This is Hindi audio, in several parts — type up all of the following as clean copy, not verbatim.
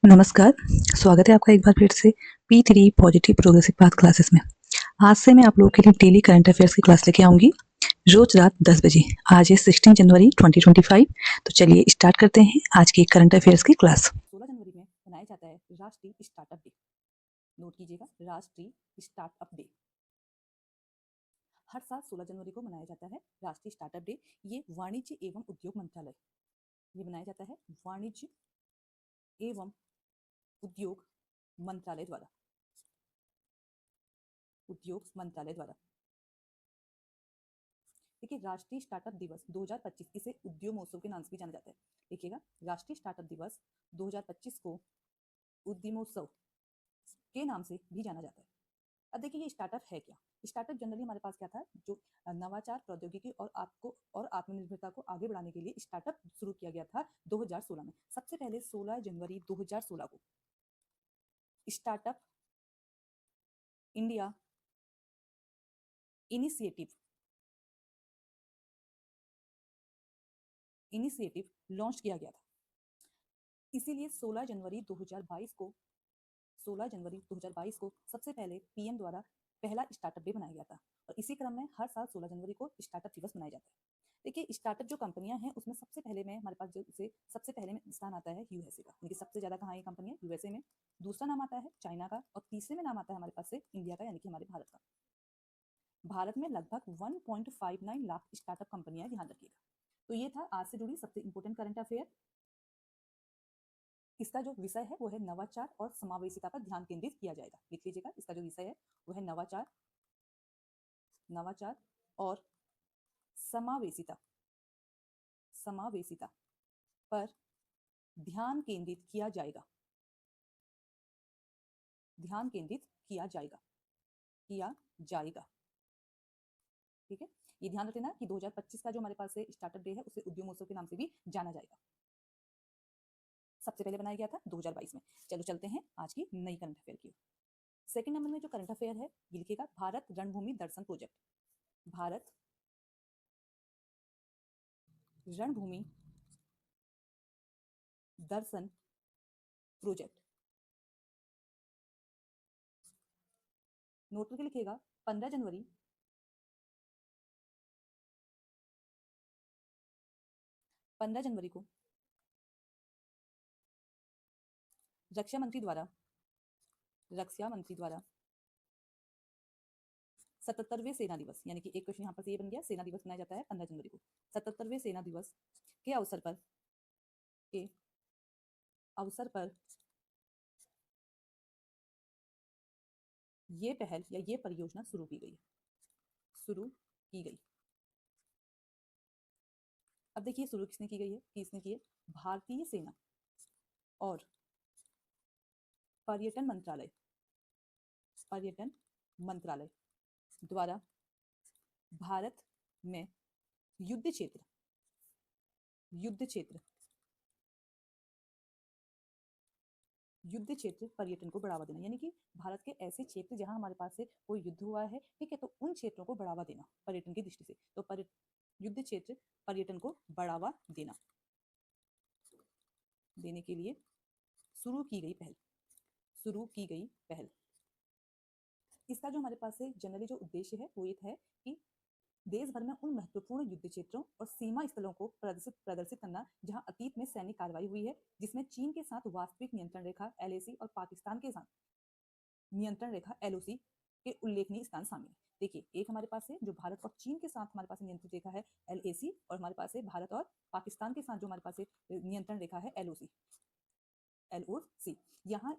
नमस्कार, स्वागत है आपका एक बार फिर से P3 positive progressive path classes में। आज से मैं आप लोगों के लिए डेली करंट अफेयर्स की क्लास लेके आऊँगी, रोज़ रात 10 बजे। आज है 16 जनवरी 2025। तो चलिए स्टार्ट करते हैं आज की करंट अफेयर्स की क्लास। 16 जनवरी में मनाया जाता है राष्ट्रीय स्टार्टअप डे। नोट कीजिएगा, राष्ट्रीय स्टार्टअप डे। हर साल 16 जनवरी को मनाया जाता है राष्ट्रीय स्टार्टअप डे। ये वाणिज्य एवं उद्योग मंत्रालय, ये मनाया जाता है वाणिज्य एवं उद्योग मंत्रालय द्वारा, उद्योग मंत्रालय द्वारा। देखिए, राष्ट्रीय स्टार्टअप दिवस 2025, इसे उद्योग महोत्सव के नाम से भी जाना जाता है। देखिएगा, राष्ट्रीय स्टार्टअप दिवस 2025 को उद्यमोत्सव के नाम से भी जाना जाता है। अब देखिए, ये स्टार्टअप है क्या? स्टार्टअप जनरली हमारे पास क्या था, जो नवाचार, प्रौद्योगिकी और आपको और आत्मनिर्भरता को आगे बढ़ाने के लिए स्टार्टअप शुरू किया गया था 2016 में। सबसे पहले 16 जनवरी 2016 को स्टार्टअप इंडिया इनिशिएटिव लॉन्च किया गया था। इसीलिए 16 जनवरी 2022 को 16 जनवरी 2022 को सबसे पहले पीएम द्वारा पहला स्टार्टअप डे मनाया गया था। और इसी क्रम में हर साल 16 जनवरी को स्टार्टअप दिवस मनाया जाता है। देखिए, स्टार्टअप जो कंपनियां हैं उसमें सबसे पहले में हमारे पास जो से सबसे पहले में स्थान आता है यूएसए का, यानी कि सबसे ज्यादा कहाँ ये कंपनियां यूएसए में। दूसरा नाम आता है चाइना का, और तीसरे में नाम आता है हमारे पास से इंडिया का, यानी कि हमारे भारत का। भारत में लगभग 1.59 लाख स्टार्टअप कंपनियां, ध्यान रखिएगा। तो ये था आज से जुड़ी सबसे इंपोर्टेंट करंट अफेयर। इसका जो विषय है वो है नवाचार और समावेशिता पर ध्यान केंद्रित किया जाएगा। लिख लीजिएगा, इसका जो विषय है वो है नवाचार और समावेशिता पर ध्यान केंद्रित किया जाएगा। ठीक है, ये ध्यान रखना कि 2025 का जो हमारे पास से स्टार्टअप डे है उसे उद्यम महोत्सव के नाम से भी जाना जाएगा। सबसे पहले बनाया गया था 2022 में। चलो चलते हैं आज की नई करंट अफेयर की। सेकंड नंबर में जो करंट अफेयर है ये लिखिएगा, भारत रणभूमि दर्शन प्रोजेक्ट। भारत रणभूमि दर्शन प्रोजेक्ट। नोट करके लिखिएगा, 15 जनवरी 15 जनवरी को रक्षा मंत्री द्वारा 77वें सेना दिवस, यानी कि एक क्वेश्चन यहाँ पर से ये बन गया, सेना दिवस मनाया जाता है 15 जनवरी को। 77वें सेना दिवस के अवसर पर ये पहल या ये परियोजना शुरू की गई। अब देखिए, शुरू किसने की गई है, किसने की है? भारतीय सेना और पर्यटन मंत्रालय द्वारा भारत में युद्ध क्षेत्र पर्यटन को बढ़ावा देना, यानी कि भारत के ऐसे क्षेत्र जहां हमारे पास से कोई युद्ध हुआ है, ठीक है, तो उन क्षेत्रों को बढ़ावा देना पर्यटन की दृष्टि से। तो युद्ध क्षेत्र पर्यटन को बढ़ावा देने के लिए शुरू की गई पहल। इसका जो हमारे पास से जनरली जो उद्देश्य है वो ये है कि देश भर में उन महत्वपूर्ण युद्ध क्षेत्रों और सीमा स्थलों को प्रदर्शित करना जहां अतीत में सैनिक कार्रवाई हुई है, जिसमें चीन के साथ वास्तविक नियंत्रण रेखा LAC और पाकिस्तान के साथ नियंत्रण रेखा LOC के उल्लेखनीय स्थान शामिल है। देखिए, एक हमारे पास है जो भारत और चीन के साथ हमारे पास नियंत्रित रेखा है LAC, और हमारे पास है भारत और पाकिस्तान के साथ जो हमारे पास नियंत्रण रेखा है LOC। यहाँ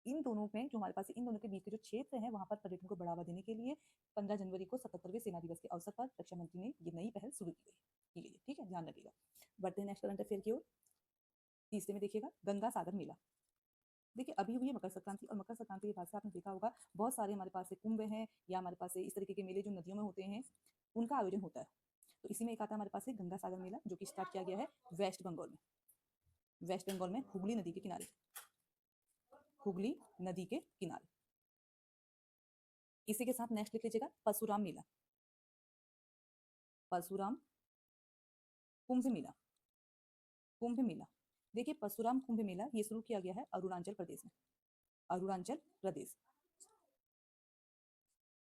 इन दोनों में जो हमारे पास इन दोनों के बीच के जो क्षेत्र हैं वहां पर पर्यटन को बढ़ावा देने के लिए 15 जनवरी को 77वें सेना दिवस के अवसर पर रक्षा मंत्री ने ये नई पहल शुरू की गई। ठीक है, ध्यान रखिएगा। बढ़ते हैं नेक्स्ट करंट अफेयर की ओर। तीसरे में देखिएगा, गंगा सागर मेला। देखिए, अभी हुई है मकर संक्रांति, और मकर संक्रांति के बाद से आपने देखा होगा बहुत सारे हमारे पास से कुंभ हैं, या हमारे पास से इस तरीके के मेले जो नदियों में होते हैं उनका आयोजन होता है। तो इसी में एक आता है हमारे पास से गंगा सागर मेला, जो कि स्टार्ट किया गया है वेस्ट बंगाल में हुगली नदी के किनारे। इसी के साथ नेक्स्ट लिख लीजिएगा, परशुराम कुंभ मेला। देखिए परशुराम कुंभ मेला ये शुरू किया गया है अरुणाचल प्रदेश में, अरुणाचल प्रदेश।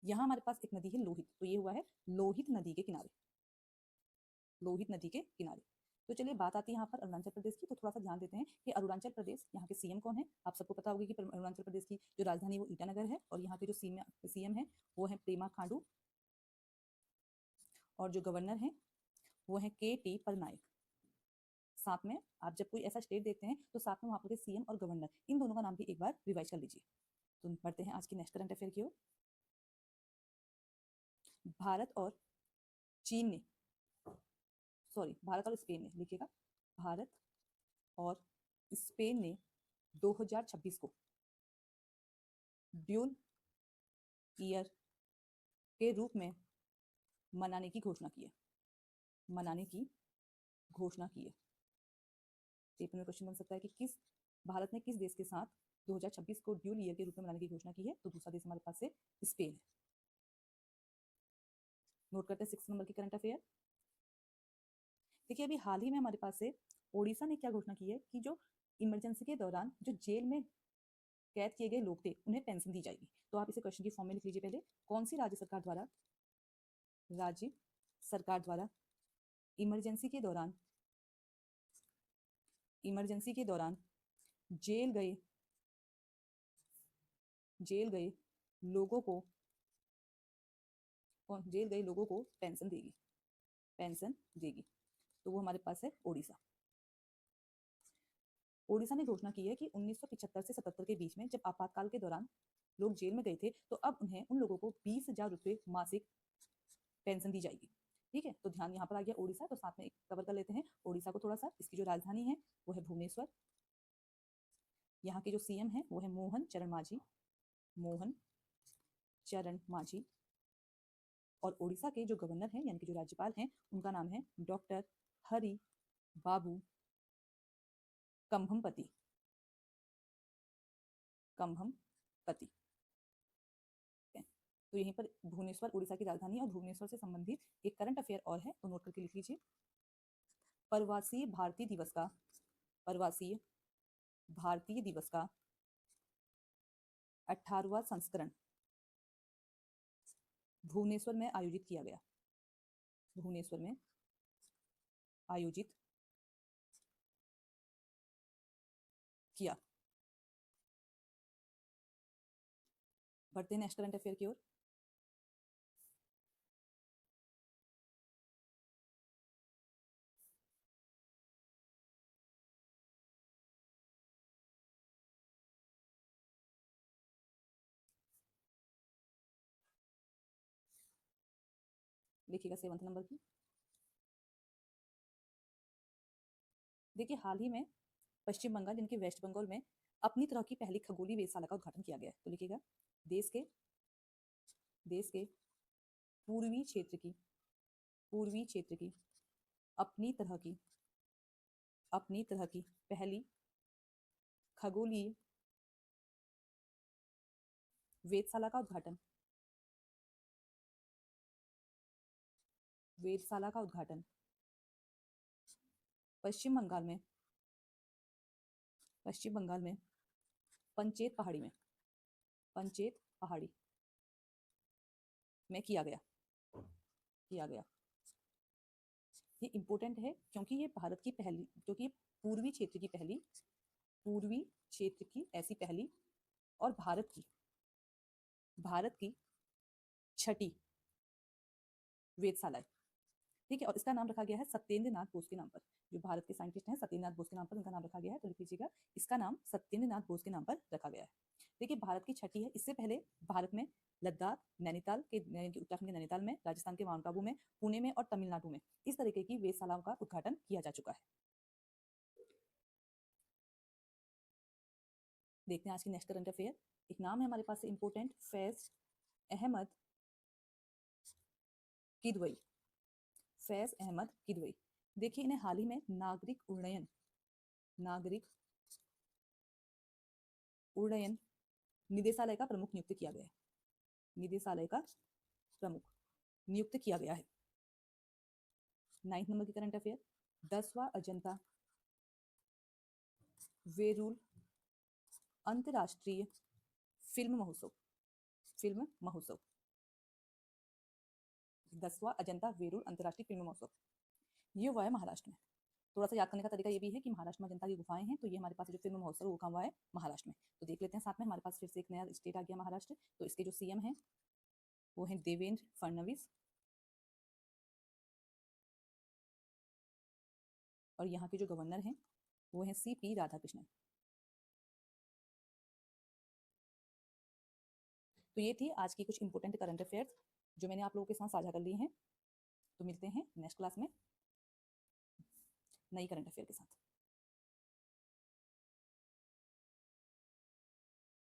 यहाँ हमारे पास एक नदी है लोहित, तो ये हुआ है लोहित नदी के किनारे, लोहित नदी के किनारे। तो चलिए बात आती है यहाँ पर अरुणाचल प्रदेश की, तो थोड़ा सा ध्यान देते हैं कि अरुणाचल प्रदेश यहाँ के सीएम कौन है। आप सबको पता होगी कि अरुणाचल प्रदेश की जो राजधानी है वो ईटानगर है, और यहाँ के जो सीएम है वो है पेमा खांडू, और जो गवर्नर है वो है KT पटनायक। साथ में आप जब कोई ऐसा स्टेट देखते हैं तो साथ में वहां पर सीएम और गवर्नर, इन दोनों का नाम भी एक बार रिवाइज कर लीजिए। तो बढ़ते हैं आज की नेक्स्ट करंट अफेयर की ओर। भारत और चीन ने, सॉरी भारत और स्पेन ने, लिखिएगा भारत और स्पेन ने 2026 को ड्यूल ईयर के रूप में मनाने की घोषणा की है, मनाने की घोषणा की है। पेपर में क्वेश्चन बन सकता है कि किस भारत ने किस देश के साथ 2026 को ड्यूल ईयर के रूप में मनाने की घोषणा की है, तो दूसरा देश हमारे पास है स्पेन है। नोट करते हैं 6 नंबर की करंट अफेयर। देखिए अभी हाल ही में हमारे पास है ओडिशा ने क्या घोषणा की है कि जो इमरजेंसी के दौरान जो जेल में कैद किए गए लोग थे उन्हें पेंशन दी जाएगी। तो आप इसे क्वेश्चन की फॉर्म में लिख लीजिए पहले, कौन सी राज्य सरकार द्वारा, राज्य सरकार द्वारा इमरजेंसी के दौरान, इमरजेंसी के दौरान जेल गए लोगों को, जेल गए लोगों को पेंशन देगी, पेंशन देगी। तो वो हमारे पास है ओडिशा। ओडिशा ने घोषणा की है कि 1975 से 77 के बीच में जब आपातकाल के दौरान लोग जेल में गए थे तो अब उन्हें, उन लोगों को 20,000 रुपये मासिक पेंशन दी जाएगी। ठीक है, तो ध्यान यहाँ पर आ गया ओडिशा, तो साथ में एक कवर कर लेते हैं ओडिशा को थोड़ा सा। इसकी जो राजधानी है वो है भुवनेश्वर, यहाँ के जो सीएम है वो है मोहन चरण मांझी, मोहन चरण मांझी, और ओडिशा के जो गवर्नर हैं यानी कि जो राज्यपाल हैं उनका नाम है डॉक्टर हरि बाबू कंभमपति, कंभमपति। तो यहीं पर भुवनेश्वर उड़ीसा की राजधानी है, और भुवनेश्वर से संबंधित एक करंट अफेयर और है, तो नोट करके लिख लीजिए। प्रवासी भारतीय दिवस का, प्रवासी भारतीय दिवस का 18वां संस्करण भुवनेश्वर में आयोजित किया गया, भुवनेश्वर में आयोजित किया। बढ़ते हैं नेक्स्ट करंट अफेयर की ओर। देखिएगा 7 नंबर की। देखिए हाल ही में पश्चिम बंगाल यानी कि वेस्ट बंगाल में अपनी तरह की पहली खगोलीय वेधशाला का उद्घाटन किया गया है। तो लिखिएगा देश के पूर्वी क्षेत्र की, पूर्वी क्षेत्र की अपनी तरह की, अपनी तरह की पहली खगोलीय वेधशाला का उद्घाटन, वेधशाला का उद्घाटन पश्चिम बंगाल में, पश्चिम बंगाल में पंचेत पहाड़ी में, पंचेत पहाड़ी में किया गया, किया गया। ये इंपॉर्टेंट है क्योंकि ये भारत की पहली, क्योंकि ये पूर्वी क्षेत्र की पहली, पूर्वी क्षेत्र की ऐसी पहली और भारत की, भारत की छठी वेधशाला है। ठीक है, और इसका नाम रखा गया है सत्येंद्र नाथ बोस के नाम पर। जो भारत के साइंटिस्ट हैं सत्येंद्र नाथ बोस के नाम पर उनका नाम रखा गया है, तो लिख लीजिएगा इसका नाम सत्येंद्र नाथ बोस के नाम पर रखा गया है। देखिए भारत की छठी है, इससे पहले भारत में लद्दाख, नैनीताल के, उत्तराखंड के नैनीताल में, राजस्थान के माउंट आबू में, पुणे में और तमिलनाडु में इस तरीके की वेधशालाओं का उद्घाटन किया जा चुका है। देखते हैं आज की नेक्स्ट करंट अफेयर। एक नाम है हमारे पास इंपोर्टेंट, फैज अहमद किदवई, फैज अहमद किदवई। देखिए इन्हें हाल ही में नागरिक उड्डयन, नागरिक उड्डयन निदेशालय का प्रमुख नियुक्त किया गया है, निदेशालय का प्रमुख नियुक्त किया गया है। 9 नंबर की करंट अफेयर, 10वां अजंता वेरूल अंतर्राष्ट्रीय फिल्म महोत्सव, फिल्म महोत्सव। 10वां अजंता वेरूल अंतर्राष्ट्रीय फिल्म महोत्सव, ये हुआ है महाराष्ट्र में। थोड़ा सा याद करने का तरीका ये भी है कि महाराष्ट्र में अजंता की गुफाएं हैं, तो ये हमारे पास जो फिल्म महोत्सव वो कहाँ हुआ है, महाराष्ट्र में। तो देख लेते हैं साथ में, हमारे पास फिर से एक नया स्टेट आ गया महाराष्ट्र। तो इसके जो सीएम हैं वो हैं देवेंद्र फडणवीस, और यहाँ के जो गवर्नर हैं वो हैं CP राधाकृष्णन। तो ये थी आज की कुछ इंपॉर्टेंट करंट अफेयर्स जो मैंने आप लोगों के साथ साझा कर लिए हैं। तो मिलते हैं नेक्स्ट क्लास में नई करंट अफेयर के साथ।